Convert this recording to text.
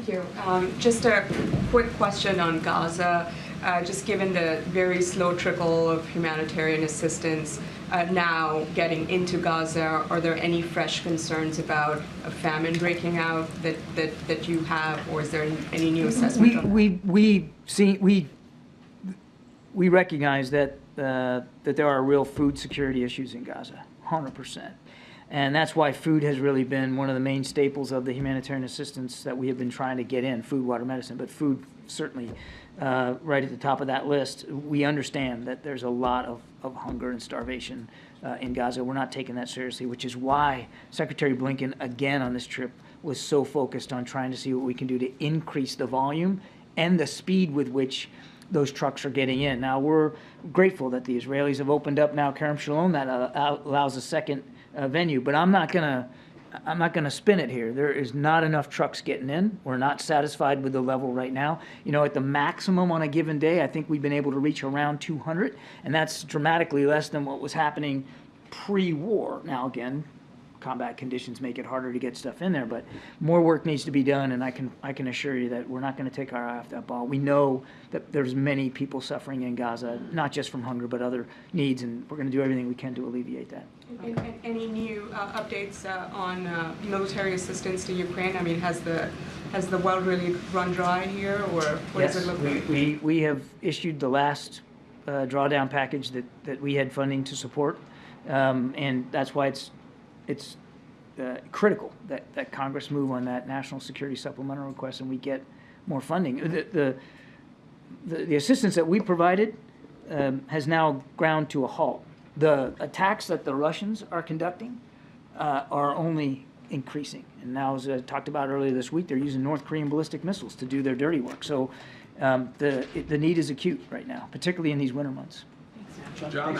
Thank you. Just a quick question on Gaza. Just given the very slow trickle of humanitarian assistance now getting into Gaza, are there any fresh concerns about a famine breaking out that you have, or is there any new assessment? We recognize that that there are real food security issues in Gaza, 100%. And that's why food has really been one of the main staples of the humanitarian assistance that we have been trying to get in, food, water, medicine, but food certainly right at the top of that list. We understand that there's a lot of hunger and starvation in Gaza. We're not taking that seriously, which is why Secretary Blinken, again on this trip, was so focused on trying to see what we can do to increase the volume and the speed with which those trucks are getting in. Now, we're grateful that the Israelis have opened up now Kerem Shalom. That allows a second venue, but I'm not gonna spin it here. There is not enough trucks getting in. We're not satisfied with the level right now. You know, at the maximum on a given day, I think we've been able to reach around 200, and that's dramatically less than what was happening pre-war. Now, again, combat conditions make it harder to get stuff in there, but more work needs to be done, and I can assure you that we're not going to take our eye off that ball. We know that there's many people suffering in Gaza, not just from hunger, but other needs, and we're going to do everything we can to alleviate that. And any new updates on military assistance to Ukraine? I mean, has the well really run dry here, or what does it look like? We have issued the last drawdown package that we had funding to support, and that's why it's critical that Congress move on that national security supplemental request and we get more funding. The assistance that we provided has now ground to a halt. The attacks that the Russians are conducting are only increasing. And now, as I talked about earlier this week, they're using North Korean ballistic missiles to do their dirty work. So the need is acute right now, particularly in these winter months. John,